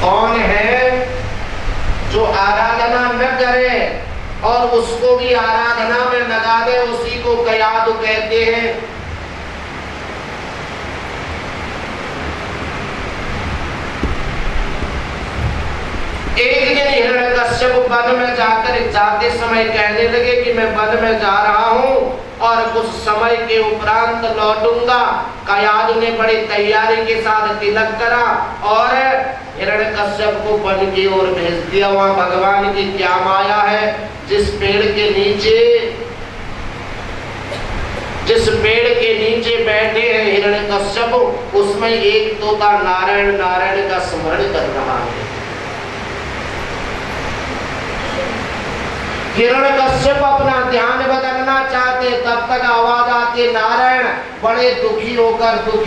कौन है जो आराधना न करे और उसको भी आराधना में लगा दे, उसी को कयादु कहते हैं। एक दिन हिरण्यकश्यप वन में जाते समय कहने लगे कि मैं वन में जा रहा हूँ और कुछ समय के उपरांत लौटूंगा। कयादु ने बड़ी तैयारी के साथ तिलक करा और हिरण्यकश्यप को वन की ओर भेज दिया। वहां भगवान की क्या माया है, जिस पेड़ के नीचे बैठे हैं हिरण्यकश्यप, उसमें एक तोता नारायण नारायण का स्मरण कर रहा है। हिरण्यकश्यप अपना ध्यान बदलना चाहते, तब तक आवाज आती नारायण। बड़े दुखी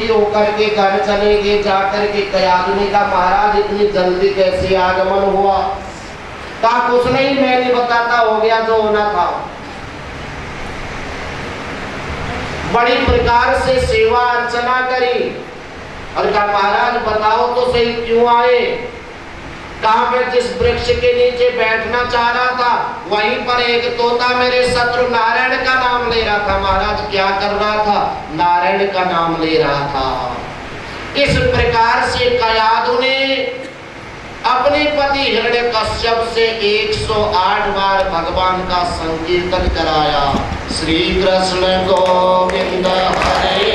होकर के घर चले गए। जाकर के कयादु ने कहा महाराज इतनी जल्दी कैसे आगमन हुआ? कहा कुछ नहीं, मैं नहीं बताता, हो गया जो होना था। बड़ी प्रकार से सेवा अर्चना करी और कहा महाराज बताओ तो सही क्यों आए? कहा मैं जिस वृक्ष के नीचे बैठना चाह रहा था वहीं पर एक तोता मेरे शत्रु नारायण का नाम ले रहा था। महाराज क्या कर रहा था? नारायण का नाम ले रहा था। इस प्रकार से कयादु ने अपने पति हिरण्यकश्यप से 108 बार भगवान का संकीर्तन कराया। श्री कृष्ण गोविंद हरे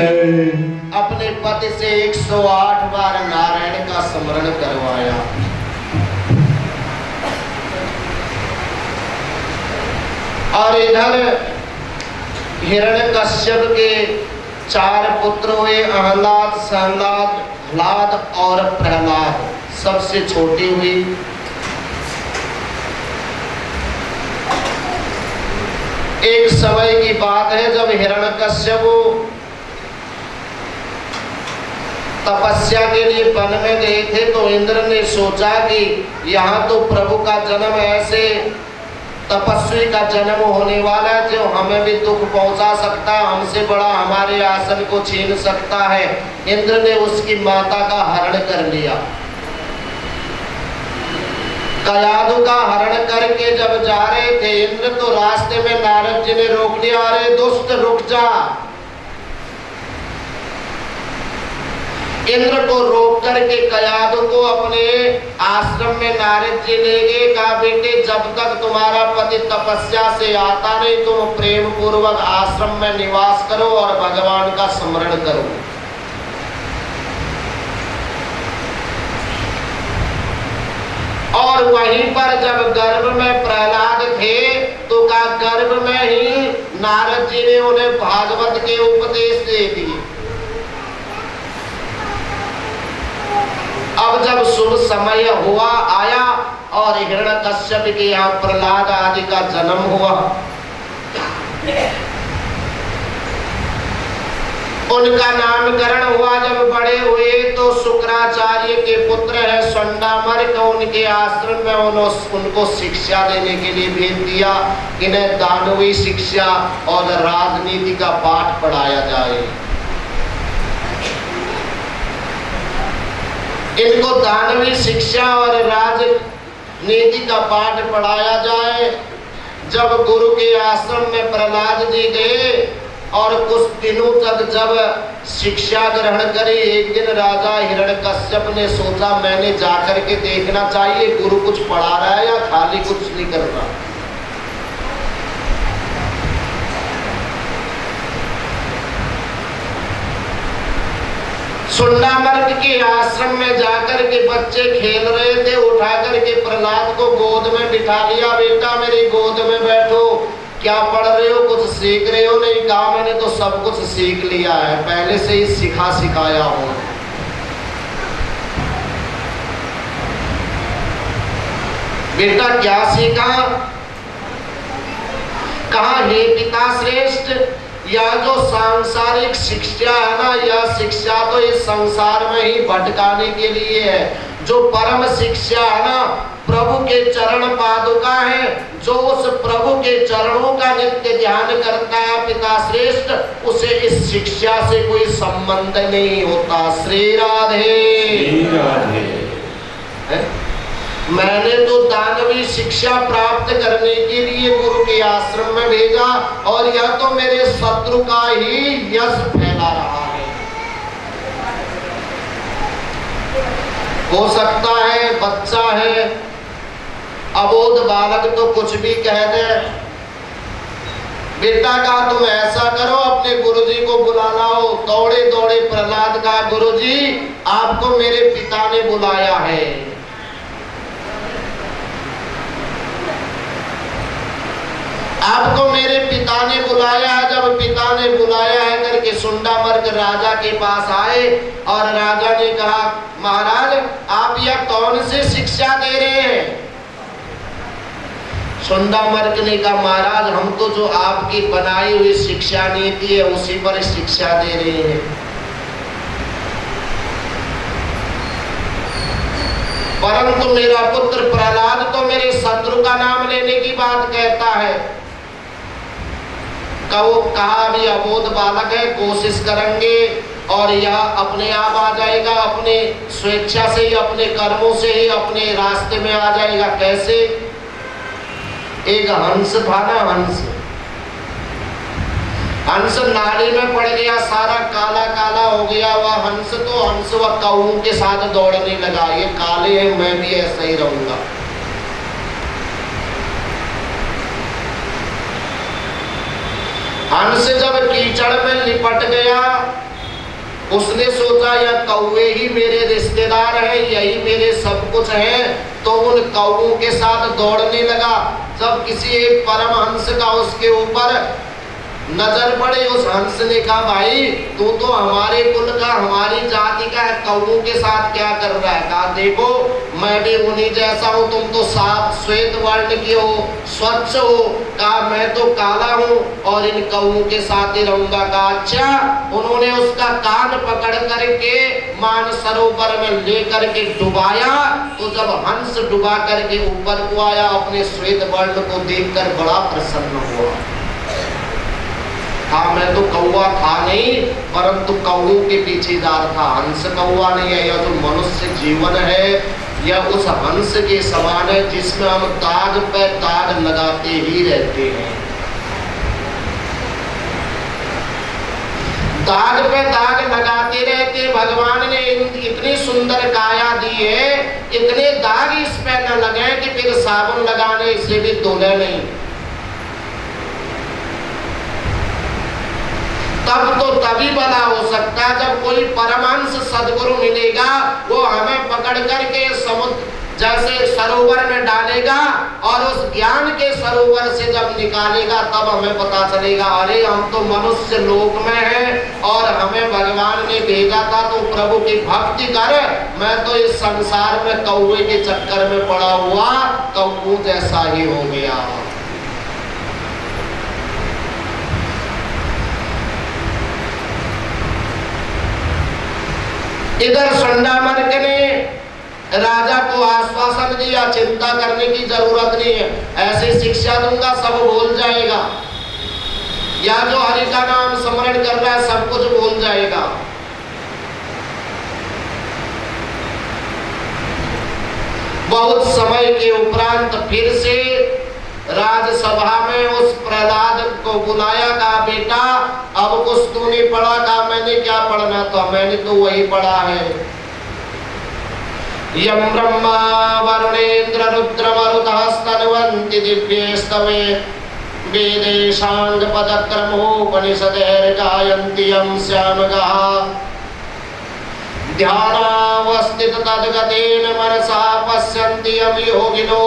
जय। अपने पति से 108 बार नारायण का स्मरण करवाया। और इधर हिरण्यकश्यप के 4 पुत्र हुए, अहलाद, सहलाद, ह्लाद और प्रहलाद। सबसे छोटी हुई एक समय की बात है, जब हिरण्यकश्यप तपस्या के लिए वन में गए थे, तो इंद्र ने सोचा कि यहाँ तो प्रभु का जन्म, ऐसे तपस्वी का जन्म होने वाला है जो हमें भी दुख पहुंचा सकता है, हमसे बड़ा हमारे आसन को छीन सकता है। इंद्र ने उसकी माता का हरण कर लिया। कयादु का हरण करके जब जा रहे थे इंद्र, तो रास्ते में नारद जी ने रोक लिया। अरे दुष्ट रुक जा। इंद्र को रोक करके कयादु को अपने आश्रम में नारद जी ले गए। कहा, बेटे जब तक तुम्हारा पति तपस्या से आता नहीं, तुम प्रेम पूर्वक आश्रम में निवास करो और भगवान का स्मरण करो। और वहीं पर जब गर्भ में प्रहलाद थे, तो का गर्भ में ही नारद जी ने उन्हें भागवत के उपदेश दे दिए। अब जब शुभ समय हुआ आया और हिरण्यकश्यप के यहाँ प्रहलाद आदि का जन्म हुआ, उनका नामकरण हुआ। जब बड़े हुए तो शुक्राचार्य के पुत्र है स्वंडामर्क, उनके आश्रम में उनको शिक्षा देने के लिए भेज दिया। इन्हें दानवी शिक्षा और राजनीति का पाठ पढ़ाया जाए। इनको दानवी शिक्षा और राजनीति का पाठ पढ़ाया जाए। जब गुरु के आश्रम में प्रहलाद जी गए और कुछ दिनों तक जब शिक्षा ग्रहण करी, एक दिन राजा हिरण्यकश्यप ने सोचा मैंने जाकर के देखना चाहिए गुरु कुछ पढ़ा रहा है या खाली कुछ नहीं कर रहा। सुंडामर्क के आश्रम में जाकर के बच्चे खेल रहे थे, उठा करके प्रहलाद को गोद में बिठा लिया। बेटा मेरी गोद में बैठो, क्या पढ़ रहे हो, कुछ सीख रहे हो? नहीं। कहा, मैंने तो सब कुछ सीख लिया है, पहले से ही सिखाया हूं। बेटा क्या सीखा? कहा, हे पिता श्रेष्ठ, यह जो सांसारिक शिक्षा है ना, यह शिक्षा तो इस संसार में ही भटकाने के लिए है। जो परम शिक्षा है ना, प्रभु के चरण पादुका है, जो उस प्रभु के चरणों का नित्य ध्यान करता है पिता श्रेष्ठ, उसे इस शिक्षा से कोई संबंध नहीं होता। श्री राधे राधे। मैंने तो दानवी शिक्षा प्राप्त करने के लिए गुरु के आश्रम में भेजा, और यह तो मेरे शत्रु का ही यश फैला रहा है। हो सकता है बच्चा है, अबोध बालक तो कुछ भी कह दे। बेटा का तुम ऐसा करो, अपने गुरुजी को बुला लाओ। दौड़े दौड़े प्रहलाद का, गुरुजी आपको मेरे पिता ने बुलाया है। आपको मेरे पिता ने बुलाया है। जब पिता ने बुलाया है करके सुंडामर्क राजा के पास आए, और राजा ने कहा, महाराज आप यह कौन सी शिक्षा दे रहे हैं? सुंडामर्क ने कहा, महाराज हम तो जो आपकी बनाई हुई शिक्षा नीति है उसी पर शिक्षा दे रहे हैं। परंतु मेरा पुत्र प्रहलाद तो मेरे शत्रु का नाम लेने की बात कहता है। कहा भी अबोध बालक है, कोशिश करेंगे और यह अपने आप आ जाएगा, अपने स्वेच्छा से ही, अपने कर्मों से ही अपने रास्ते में आ जाएगा। कैसे? एक हंस था ना, हंस नाली में पड़ गया, सारा काला काला हो गया। वह हंस वह कौओं के साथ दौड़ने लगा, ये काले हैं मैं भी ऐसा ही रहूंगा। हंस जब कीचड़ में लिपट गया उसने सोचा यह कौवे ही मेरे रिश्तेदार हैं, यही मेरे सब कुछ हैं, तो उन कौवों के साथ दौड़ने लगा। जब किसी एक परमहंस का उसके ऊपर नजर पड़े, उस हंस ने कहा भाई तू तो हमारे कुल का, हमारी जाति का है, कौवों के साथ क्या कर रहा है? कहा देखो मैं भी उन्हीं जैसा हूँ, तुम तो साफ श्वेत वर्ण के हो, स्वच्छ हो। कहा मैं तो काला हूँ और इन कौवों के साथ ही रहूंगा। कहा अच्छा। उन्होंने उसका कान पकड़ करके मान सरोवर में ले करके डुबाया, तो जब हंस डुबा करके ऊपर को आया, अपने श्वेत वर्ण को देखकर बड़ा प्रसन्न हुआ। हाँ मैं तो कौवा था नहीं, परंतु कौवों के पीछेदार था, हंस कौवा नहीं है। यह जो मनुष्य जीवन है यह उस हंस के समान है जिसमें हम दाग पे दाग लगाते ही रहते हैं। दाग पे दाग लगाते रहते। भगवान ने इतनी सुंदर काया दी है, इतने दाग इस पे न लगे कि फिर साबुन लगाने से भी धुले नहीं। तब तो तभी भला हो सकता है जब कोई परमहंस सदगुरु मिलेगा, वो हमें पकड़ करके समुद्र जैसे सरोवर में डालेगा और उस ज्ञान के सरोवर से जब निकालेगा, तब हमें पता चलेगा अरे हम तो मनुष्य लोक में हैं और हमें भगवान ने भेजा था तो प्रभु की भक्ति कर। मैं तो इस संसार में कौवे के चक्कर में पड़ा हुआ कौवा जैसा ही हो गया। इधर चंडामर्क ने राजा को आश्वासन दिया चिंता करने की जरूरत नहीं है, ऐसी शिक्षा दूंगा सब भूल जाएगा, या जो हरि का नाम स्मरण कर रहा है सब कुछ भूल जाएगा। बहुत समय के उपरांत फिर से राजसभा में उस प्रहलाद को बुलाया। कहा बेटा अब कुछ तूने पढ़ा? कहा मैंने क्या पढ़ना था, मैंने तो वही पढ़ा है। यम ब्रह्मा वरुणेन्द्र रुद्र मरुतः स्तन्वन्ति दिव्येस्तवे वेदेशांग पदक्रमोपनिषदेर गायन्ति यं श्यामगाः ध्यानावस्थित तद्गतेन मनसा पश्यन्ति यं योगिनो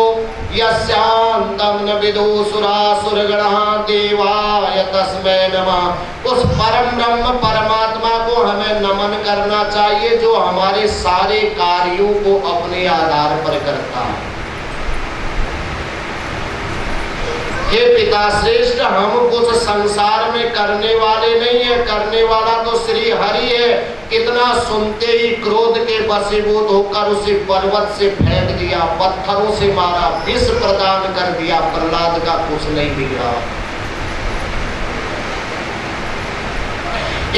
यस्यान्तं न विदुसुरासुरगणाः देवाय तस्मै नमः। उस परम ब्रह्म परमात्मा को हमें नमन करना चाहिए जो हमारे सारे कार्यों को अपने आधार पर करता है। हे पिता श्रेष्ठ, हम कुछ संसार में करने वाले नहीं है, करने वाला तो श्री हरि है। कितना सुनते ही क्रोध के वशीभूत होकर उसे पर्वत से फेंक दिया, पत्थरों से मारा, विष प्रदान कर दिया, प्रहलाद का कुछ नहीं बिगड़ा।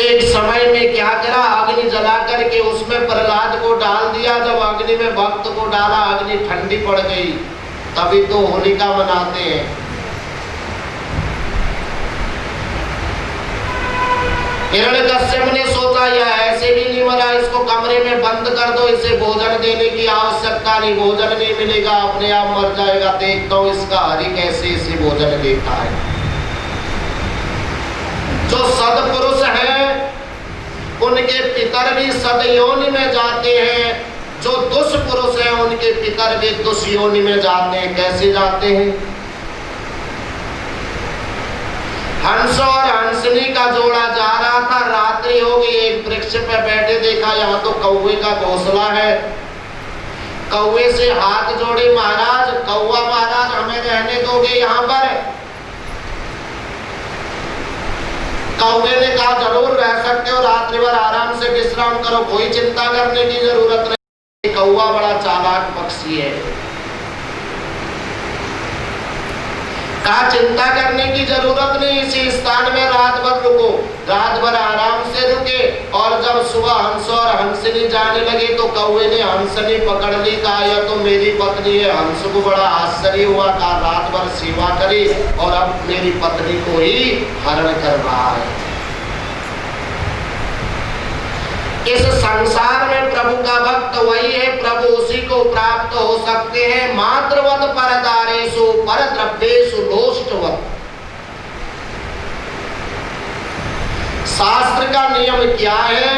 एक समय में क्या करा, अग्नि जला करके उसमें प्रहलाद को डाल दिया। जब अग्नि में भक्त को डाला अग्नि ठंडी पड़ गई, तभी तो होलिका मनाते हैं। हिरण्यकश्यप ने सोचा यह ऐसे भी नहीं मरा, इसको कमरे में बंद कर दो, इसे भोजन देने की आवश्यकता नहीं, भोजन नहीं मिलेगा, अपने आप मर जाएगा। देखता हूं इसका हरि कैसे इसे भोजन देता है। जो सदपुरुष हैं उनके पितर भी सदयोनि में जाते हैं, जो दुष्पुरुष हैं उनके पितर भी दुष्योनि में जाते हैं। कैसे जाते हैं? हंस और हंसनी का जोड़ा जा रहा था, रात्रि हो गई, एक वृक्ष पे बैठे देखा यहाँ तो कौवे का घोंसला है। कौवे से हाथ जोड़े, महाराज कौवा महाराज हमें रहने दोगे यहाँ पर? कौवे ने कहा जरूर रह सकते हो, रात्रि भर आराम से विश्राम करो, कोई चिंता करने की जरूरत नहीं। कौवा बड़ा चालाक पक्षी है। कहा चिंता करने की जरूरत नहीं, इसी स्थान में रात भर रुको। रात भर आराम से रुके और जब सुबह हंस और हंसनी जाने लगे तो कौवे ने हंसनी पकड़ ली। कहा यह तो मेरी पत्नी है। हंस को बड़ा आश्चर्य हुआ, कहा रात भर सेवा करी और अब मेरी पत्नी को ही हरण कर रहा है। इस संसार में प्रभु का भक्त वही है, प्रभु उसी को प्राप्त हो सकते हैं। मात्रवत परदारेषु परद्रव्येषु लोष्टवत्। शास्त्र का नियम क्या है?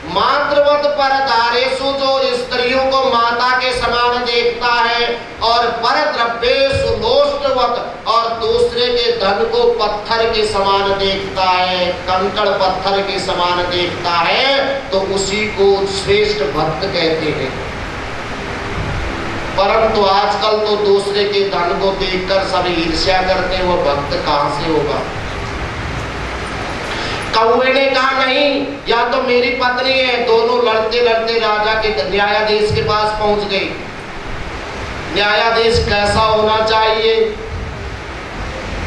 मातृवत पर दारेशु, जो स्त्रियों को माता के समान देखता है, और पर द्रव्येषु लोष्टवत, और दूसरे के धन को पत्थर के समान देखता है, कंकड़ पत्थर के समान देखता है, तो उसी को श्रेष्ठ भक्त कहते हैं। परंतु आजकल तो दूसरे के धन को देखकर सब ईर्ष्या करते हैं, वो भक्त कहां से होगा? कौवे ने कहा नहीं, या तो मेरी पत्नी है। दोनों लड़ते लड़ते राजा के न्यायाधीश के पास पहुंच गए। न्यायाधीश कैसा होना चाहिए?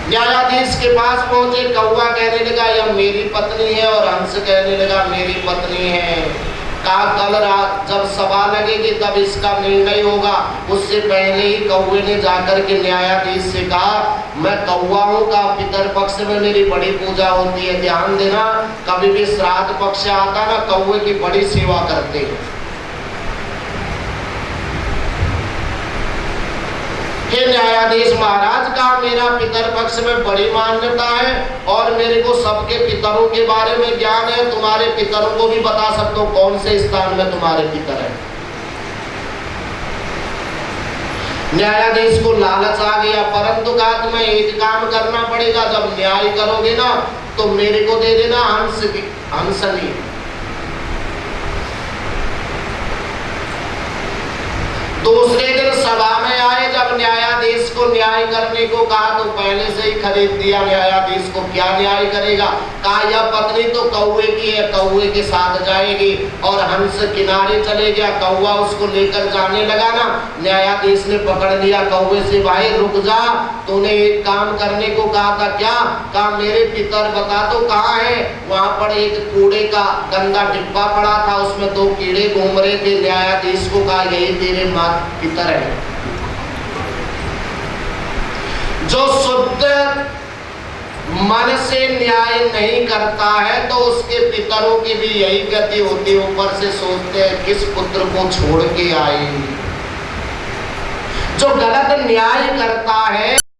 न्यायाधीश के पास पहुंचे, कौवा कहने लगा यह मेरी पत्नी है, और हंस कहने लगा मेरी पत्नी है। कहा कल रात जब सभा लगेगी तब इसका निर्णय होगा। उससे पहले ही कौवे ने जाकर के न्यायाधीश से कहा, मैं कौवा हूँ का पितर पक्ष में मेरी बड़ी पूजा होती है। ध्यान देना, कभी भी श्राद्ध पक्ष आता ना, कौवे की बड़ी सेवा करते हैं। हे न्यायाधीश महाराज, का मेरा पितर पक्ष में बड़ी मान्यता है, और मेरे को सबके पितरों के बारे में ज्ञान है। तुम्हारे पितरों को भी बता सकते हो कौन से स्थान में तुम्हारे पितर है। न्यायाधीश को लालच आ गया, परंतु कहा तुम्हें एक काम करना पड़ेगा, जब न्याय करोगे ना तो मेरे को दे देना हंसनी। दूसरे दिन सभा में आए, जब न्यायाधीश को न्याय करने को कहा तो पहले से ही खरीद दिया। न्यायाधीश को क्या न्याय करेगा? कहा यह पत्नी तो कौवे की है, कौवे के साथ जाएगी, और हंस किनारे चले गया। कौवा उसको लेकर जाने लगा ना, न्यायाधीश ने पकड़ लिया कौवे से, भाई रुक जा, तूने एक काम करने को कहा था। क्या? कहा मेरे पितर बता तो कहाँ है? वहां पर एक कूड़े का गंदा डिब्बा पड़ा था, उसमें 2 कीड़े घूम रहे थे। न्यायाधीश को कहा यही तेरे माता पितर है। जो शुद्ध मन से न्याय नहीं करता है तो उसके पितरों की भी यही गति होती। ऊपर से सोचते हैं किस पुत्र को छोड़ के आए। जो गलत न्याय करता है